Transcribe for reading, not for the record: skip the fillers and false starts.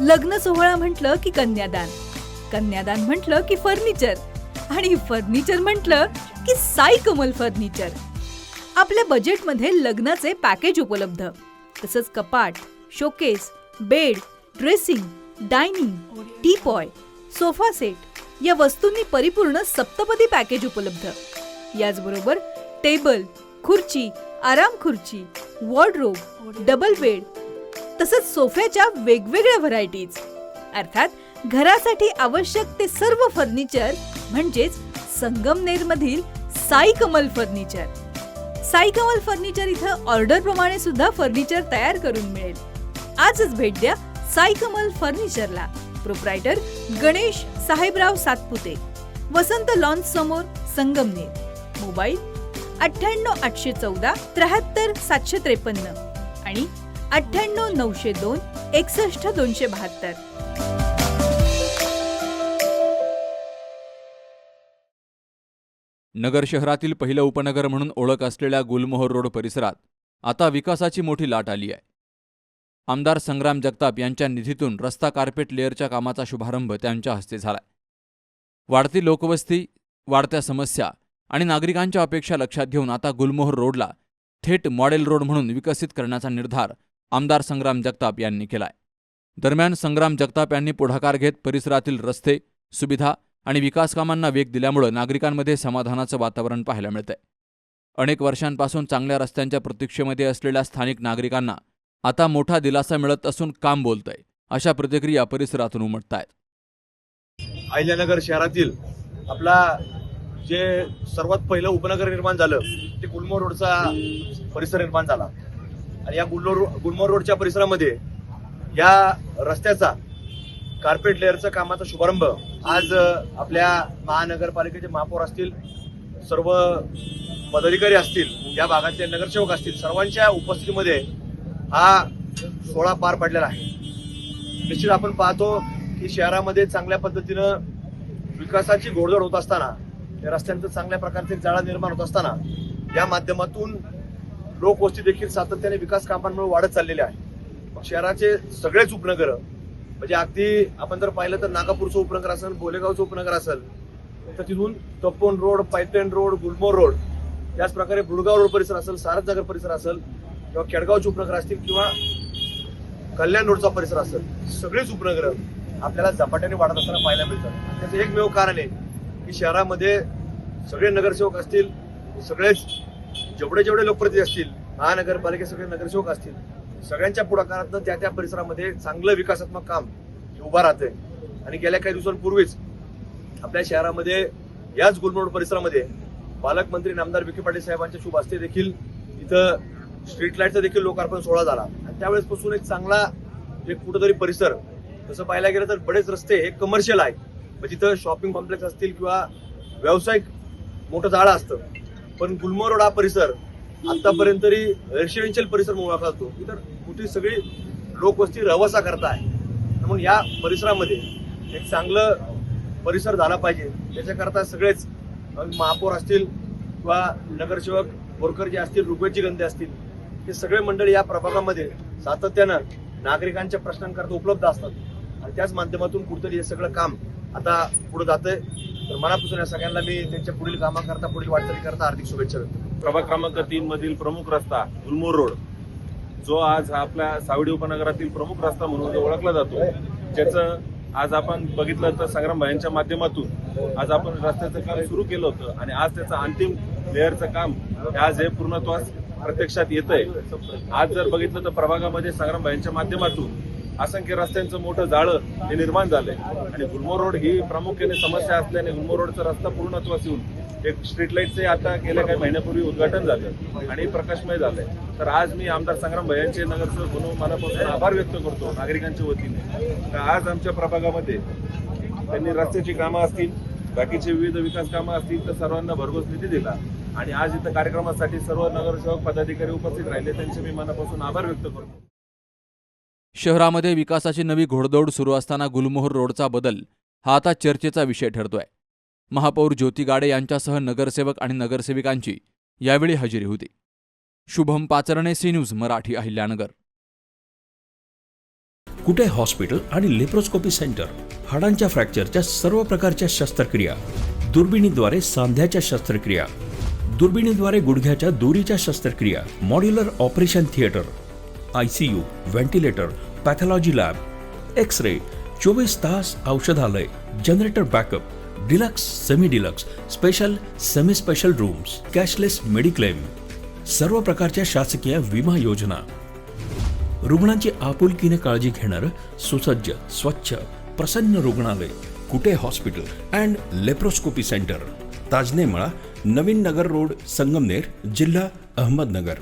लग्न सोहळा म्हटलं की कन्यादान, कन्यादान म्हटलं की फर्निचर आणि फर्निचर म्हटलं की साई कमल फर्निचर. आपल्या बजेटमध्ये लग्नाचे पॅकेज उपलब्ध. तसंच कपाट, showcase, bed, dressing, dining, teapoy, sofa set या वस्तूंनी परिपूर्ण सप्तपदी पॅकेज उपलब्ध. याचबरोबर टेबल, खुर्ची, आराम खुर्ची, वॉर्डरोब, डबल बेड तसंच सोफ्याच्या वेगवेगळ्या व्हरायटीज. अर्थात घरासाठी आवश्यक ते सर्व फर्निचर म्हणजेच संगमनेरमधील साई कमल फर्निचर. साई कमल फर्निचर इथं ऑर्डर प्रमाणे सुद्धा फर्निचर तयार करून मिळेल. आजच भेट द्या साई कमल फर्निचरला. प्रोप्रायटर गणेश साहेबराव सातपुते, वसंत लॉन्स समोर, संगमनेर. मोबाईल 98 814 73 753 आणि 98 902 61 272. नगर शहरातील पहिलं उपनगर म्हणून ओळख असलेल्या गुलमोहर रोड परिसरात आता विकासाची मोठी लाट आली आहे. आमदार संग्राम जगताप यांच्या निधीतून रस्ता कार्पेट लेअरच्या कामाचा शुभारंभ त्यांच्या हस्ते झालाय. वाढती लोकवस्ती, वाढत्या समस्या आणि नागरिकांच्या अपेक्षा लक्षात घेऊन आता गुलमोहर रोडला थेट मॉडेल रोड म्हणून विकसित करण्याचा निर्धार आमदार संग्राम जगताप यांनी केलाय. दरम्यान संग्राम जगताप यांनी पुढाकार घेत परिसरातील रस्ते, सुविधा आणि विकास कामांना वेग दिल्यामुळे नागरिकांमध्ये समाधानाचं वातावरण पाहायला मिळतंय. अनेक वर्षांपासून चांगल्या रस्त्यांच्या प्रतीक्षेमध्ये असलेल्या स्थानिक नागरिकांना आता मोठा दिलासा मिळत असून काम बोलतंय, अशा प्रतिक्रिया परिसरातून उमटतायत. अहिल्यानगर शहरातील आपला जे सर्वात पहिलं उपनगर निर्माण झालं ते गुलमोहर रोडचा परिसर निर्माण झाला. आणि या गुलमोहर रोडच्या परिसरामध्ये या रस्त्याचा कार्पेट लेअरचा कामाचा शुभारंभ आज आपल्या महानगरपालिकेचे महापौर असतील, सर्व पदाधिकारी असतील, या भागातले नगरसेवक असतील, सर्वांच्या उपस्थितीमध्ये हा सोहळा पार पडलेला आहे. निश्चित आपण पाहतो की शहरामध्ये चांगल्या पद्धतीनं विकासाची घोडदौड होत असताना, या रस्त्यांचं चांगल्या प्रकारचे जाळा निर्माण होत असताना या माध्यमातून लोकवस्ती देखील सातत्याने विकास कामांमुळे वाढत चाललेली आहे. मग शहराचे सगळेच उपनगर म्हणजे अगदी आपण जर पाहिलं तर नागापूरचं उपनगर असेल, गोलेगावचं उपनगर असेल, तर तिथून तपोन रोड, पैठण रोड, गुलमोहर रोड, त्याच प्रकारे बुडगाव रोड परिसर असेल, सारथनगर परिसर असेल किंवा केडगावचे उपनगर असतील किंवा कल्याण रोडचा परिसर असेल, सगळेच उपनगर आपल्याला झपाट्याने वाढत असताना पाहायला मिळतात. त्याचं एकमेव कारण आहे की शहरामध्ये सगळे नगरसेवक असतील, सगळेच जेवढे लोकप्रतिनिधी असतील, महानगरपालिके सगळे नगरसेवक असतील, सगळ्यांच्या पुढाकारातून त्या परिसरामध्ये चांगलं विकासात्मक काम उभा राहतंय. आणि गेल्या काही दिवसांपूर्वीच आपल्या शहरामध्ये याच गुलमोहर परिसरामध्ये पालकमंत्री नामदार विखे पाटील साहेबांच्या शुभ हस्ते देखील इथं स्ट्रीट लाईटचा देखील लोकार्पण सोहळा झाला. आणि त्यावेळेसपासून एक चांगला एक कुठंतरी परिसर, तसं पाहायला गेलं तर बरेच रस्ते हे कमर्शियल आहेत, म्हणजे तिथं शॉपिंग कॉम्प्लेक्स असतील किंवा व्यावसायिक मोठं जाळं असतं, पण गुलमोहर रोड हा परिसर आतापर्यंत तरी रेसिडेन्शियल परिसर म्हणून ओळखला जातो. इतर कुठे सगळी लोकवस्ती रहिवासा करता आहे. म्हणून या परिसरामध्ये एक चांगलं परिसर झाला पाहिजे, त्याच्याकरता सगळेच महापौर असतील किंवा नगरसेवक बोरकर जे असतील, ऋग्वेदजी गंधे असतील, हे सगळे मंडळी या प्रभागामध्ये सातत्यानं नागरिकांच्या प्रश्नांकरता उपलब्ध असतात. आणि त्याच माध्यमातून कुठेतरी हे सगळं काम आता पुढे जातंय. तर मनापासून या सगळ्यांना मी त्यांच्या पुढील कामाकरता, पुढील वाटचालीकरता हार्दिक शुभेच्छा देतो. प्रभाग क्रमांक 3 मधील प्रमुख रस्ता गुलमोहर रोड, जो आज आपल्या सावडी उपनगरातील प्रमुख रस्ता म्हणून ओळखला जातो, ज्याचं आज आपण बघितलं तर संग्राम भाईंच्या माध्यमातून आज आपण रस्त्याचं काम सुरू केलं होतं आणि आज त्याचं अंतिम लेअरचं काम आज हे पूर्णत्वास प्रत्यक्षात येतंय. आज जर बघितलं तर प्रभागामध्ये संग्राम भाईंच्या माध्यमातून असंख्य रस्त्यांचं मोठं जाळं हे निर्माण झालंय. आणि गुलमोहर रोड ही प्रामुख्याने समस्या असल्याने गुलमोहर रोडचा रस्ता पूर्णत्वास येऊन एक स्ट्रीट लाईटचे आता गेल्या काही महिन्यापूर्वी उद्घाटन झालं आणि प्रकाशमय झालंय. तर आज मी आमदार संग्राम भाईंचे नगरसेवक म्हणून मनापासून आभार व्यक्त करतो नागरिकांच्या वतीने. तर आज आमच्या प्रभागामध्ये त्यांनी रस्त्याची कामं असतील, बाकीचे विविध विकास कामं असतील, तर सर्वांना भरघोस निधी दिला. आणि आज इथं कार्यक्रमासाठी सर्व नगरसेवक पदाधिकारी उपस्थित राहिले, त्यांचे मी मनापासून आभार व्यक्त करतो. शहरामध्ये विकासाची नवी घोडदौड सुरू असताना गुलमोहर रोडचा बदल हा आता चर्चेचा विषय ठरतोय. महापौर ज्योती गाडे यांच्यासह नगरसेवक आणि नगरसेविकांची यावेळी हजेरी होती. Shubham Pacharne, C news Marathi, Ahilyanagar. Kute hospital आणि लेप्रोस्कोपी सेंटर, हाडांच्या फ्रॅक्चरच्या सर्व प्रकारच्या शस्त्रक्रिया, दुर्बिणीद्वारे सांध्याच्या शस्त्रक्रिया, दुर्बिणीद्वारे गुडघ्याच्या दोरीच्या शस्त्रक्रिया, modular operation theatre, ICU, ventilator, pathology lab, x-ray, 24 तास औषधालय, generator backup, deluxe, semi deluxe, special, semi special rooms, cashless mediclaim, सर्व प्रकारच्या शासकीय विमा योजना, रुग्णांची आपुलकीने काळजी घेणारं सुसज्ज, स्वच्छ, प्रसन्न रुग्णालय, Kute hospital and laparoscopy centre, Tajne Mala, नवीन नगर रोड, संगमनेर, जिल्हा अहमदनगर.